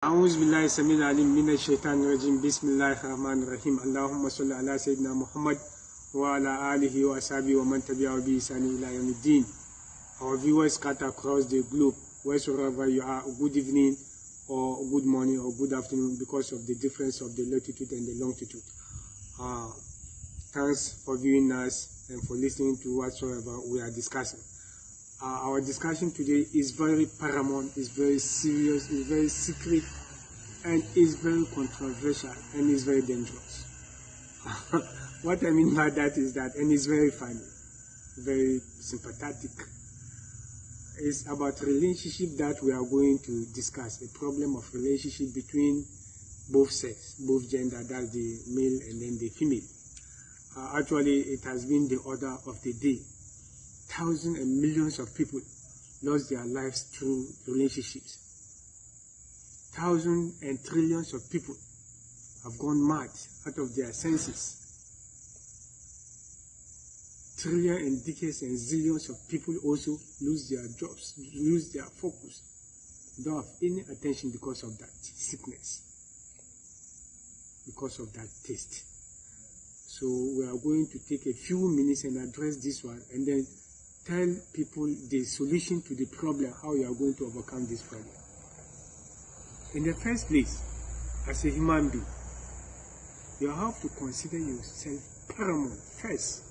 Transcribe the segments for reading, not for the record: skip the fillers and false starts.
أعوذ بالله السميع العليم من الشيطان الرجيم بسم الله الرحمن الرحيم اللهم صل على سيدنا محمد وعلى آله وأصحابه ومن تبعه بإحسان إلى يوم الدين. Our viewers scattered across the globe, wherever you are, good evening or good morning or good afternoon because of the difference of the latitude and the longitude. Thanks for viewing us and for listening to whatsoever we are discussing. Our discussion today is very paramount, is very serious, is very secret, and is very controversial, and is very dangerous. What I mean by that is that, and it's very funny, very sympathetic. It's about relationship that we are going to discuss, the problem of relationship between both sex, both gender, that's the male and then the female. Actually, it has been the order of the day. Thousands and millions of people lost their lives through relationships. Thousands and trillions of people have gone mad out of their senses. Trillions and decades and zillions of people also lose their jobs, lose their focus, don't have any attention because of that sickness, because of that taste. So we are going to take a few minutes and address this one, and then tell people the solution to the problem, how you are going to overcome this problem. In the first place, as a human being, you have to consider yourself paramount first.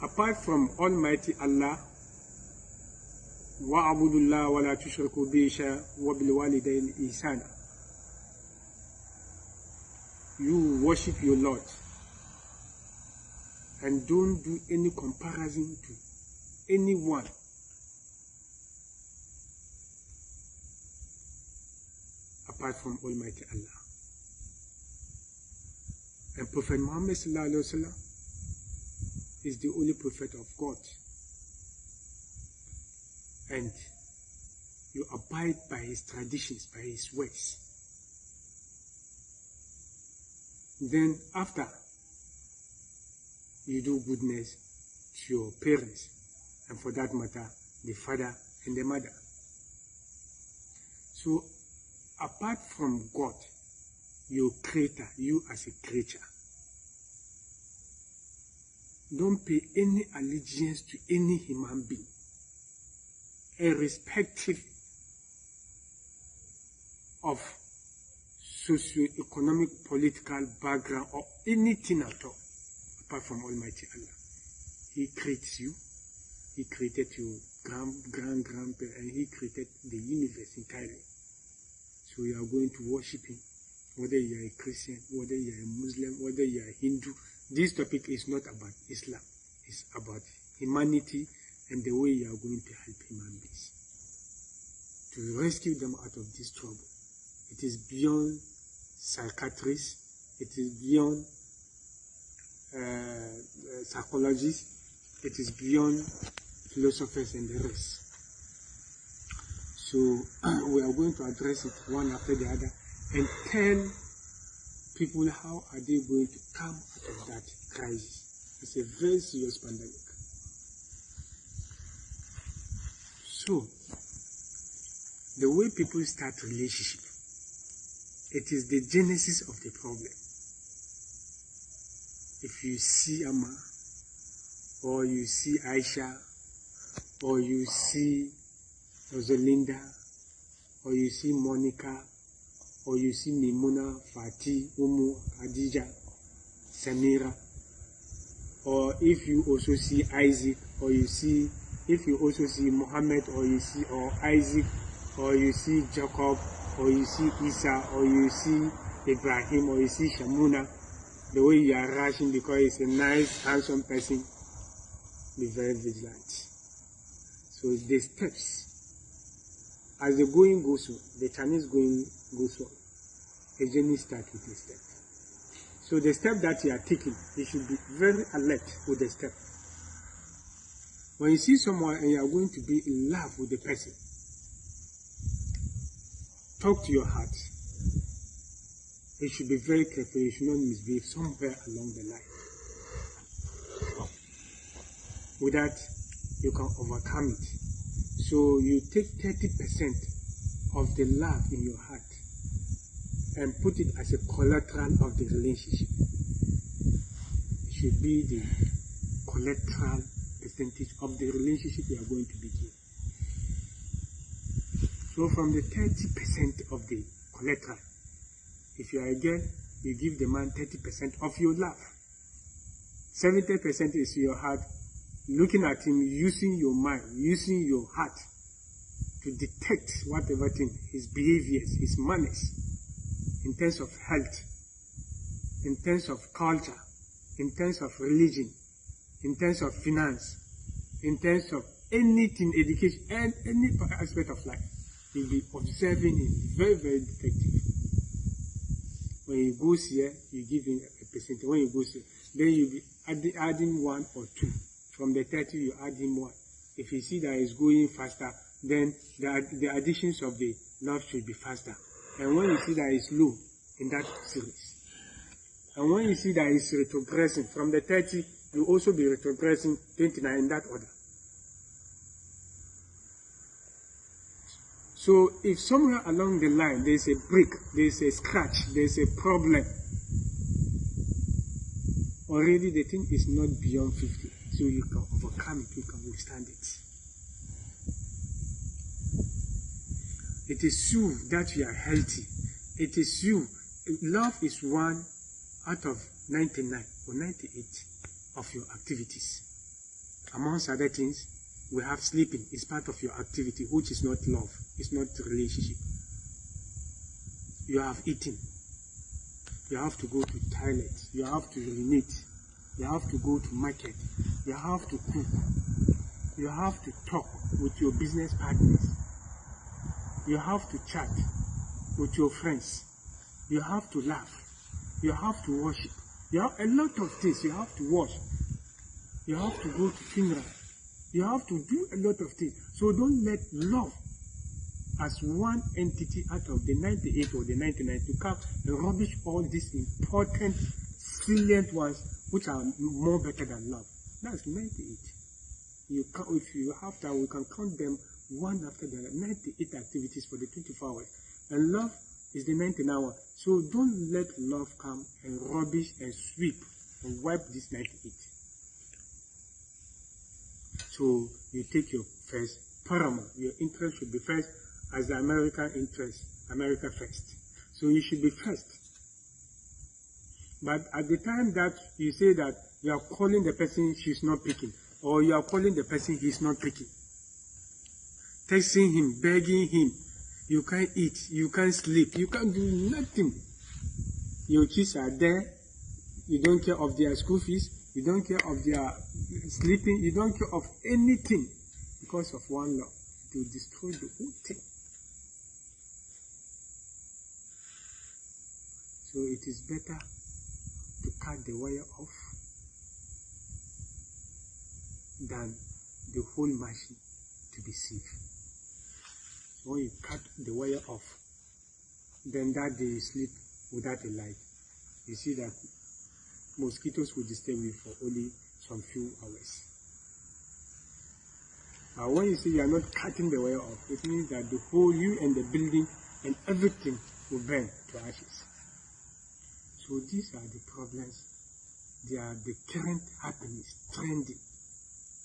Apart from Almighty Allah, وَعَبُدُ اللَّهَ وَلَا تُشْرِكُوا بِهِ شَيْئًا وَبِالْوَالِدَيْنِ إِحْسَانًا. You worship your Lord and don't do any comparison to anyone. Apart from Almighty Allah. And Prophet Muhammad sallallahu alaihi wasallam is the only prophet of God. And you abide by his traditions, by his words. Then after, you do goodness to your parents, and for that matter, the father and the mother. So, apart from God, your creator, you as a creature, don't pay any allegiance to any human being, irrespective of socio-economic, political background, or anything at all, apart from Almighty Allah. He creates you. He created your grandparent, and he created the universe entirely. So you are going to worship him, whether you are a Christian, whether you are a Muslim, whether you are a Hindu. This topic is not about Islam. It's about humanity and the way you are going to help human beings, to rescue them out of this trouble. It is beyond psychiatrists. It is beyond psychologists. It is beyond philosophers and the rest. So we are going to address it one after the other and tell people how are they going to come out of that crisis. It's a very serious pandemic. So the way people start relationship, it is the genesis of the problem. If you see Amma, or you see Aisha, or you see Rosalinda, or you see Monica, or you see Mimuna, Fatih, Umu, Khadija, Samira, or if you also see Isaac, or if you also see Muhammad, or Isaac, or you see Jacob, or you see Isa, or you see Ibrahim, or you see Shamuna, the way you are rushing because he's a nice, handsome person, be very vigilant. So the steps, as the going goes on, the Chinese going goes on, a journey starts with a step. So the step that you are taking, you should be very alert with the step. When you see someone and you are going to be in love with the person, talk to your heart. You should be very careful. You should not misbehave somewhere along the line. With that, you can overcome it. So you take 30% of the love in your heart and put it as a collateral of the relationship. It should be the collateral percentage of the relationship you are going to begin. So from the 30% of the collateral, if you are a girl, you give the man 30% of your love. 70% is your heart, looking at him, using your mind, using your heart to detect whatever thing, his behaviors, his manners, in terms of health, in terms of culture, in terms of religion, in terms of finance, in terms of anything, education, and any aspect of life. You'll be observing him, very, very detective. When he goes here, you give him a percentage. When he goes here, then you'll be adding 1 or 2. From the 30, you add him 1. If you see that he's going faster, then the additions of the love should be faster. And when you see that he's low in that series, and when you see that he's retrogressing, from the 30, you also be retrogressing 29 in that order. So if somewhere along the line there's a break, there's a scratch, there's a problem, already the thing is not beyond 50. So you can overcome it, you can withstand it. It is you that you are healthy. It is you. Love is 1 out of 99 or 98 of your activities. Amongst other things, we have sleeping. It's part of your activity, which is not love. It's not relationship. You have eaten. You have to go to toilet. You have to urinate. You have to go to market. You have to cook. You have to talk with your business partners. You have to chat with your friends. You have to laugh. You have to worship. You have a lot of things you have to watch. You have to go to funeral. You have to do a lot of things. So don't let love as one entity out of the 98 or the 99 to come and rubbish all these important, salient ones which are more better than love. That's 98. If you have that, we can count them one after the other. 98 activities for the 24 hours. And love is the 99 one. So don't let love come and rubbish and sweep and wipe this 98. So you take your first paramount. Your interest should be first as the American interest. America first. So you should be first. But at the time that you say that you are calling the person she's not picking, or you are calling the person he's not picking, texting him, begging him, you can't eat, you can't sleep, you can't do nothing. Your kids are there, you don't care of their school fees, you don't care of their sleeping, you don't care of anything because of one love. It will destroy the whole thing. So it is better to cut the wire off than the whole machine to be safe. So when you cut the wire off, then that day you sleep without a light. You see that mosquitoes will disturb you for only some few hours. But when you say you are not cutting the wire off, it means that the whole you and the building and everything will burn to ashes. So these are the problems. They are the current happenings, trending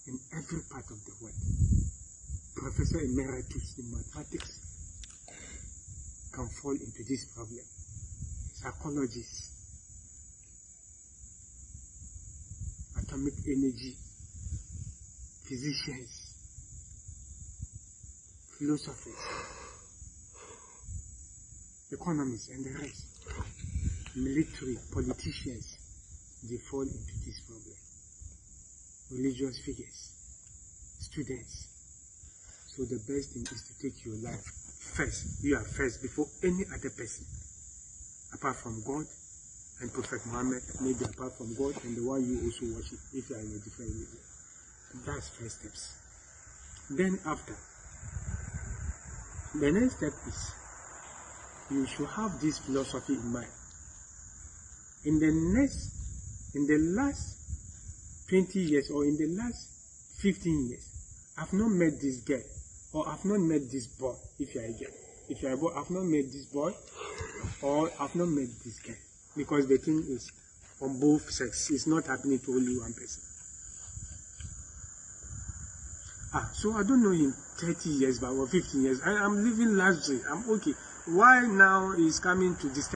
in every part of the world. Professor Emeritus in mathematics can fall into this problem. Psychologists, atomic energy, physicians, philosophers, economists, and the rest. Military, politicians, they fall into this problem. Religious figures, students. So the best thing is to take your life first. You are first before any other person. Apart from God and Prophet Muhammad, maybe apart from God and the one you also worship if you are in a different religion. That's first steps. Then after, the next step is you should have this philosophy in mind. In the last 20 years or in the last 15 years, I've not met this girl or I've not met this boy, if you are a girl. if you are a boy, I've not met this boy, or I've not met this girl, because the thing is on both sexes. It's not happening to only one person. So I don't know him 30 years back or 15 years. I'm living luxury. I'm okay. Why now is coming to this?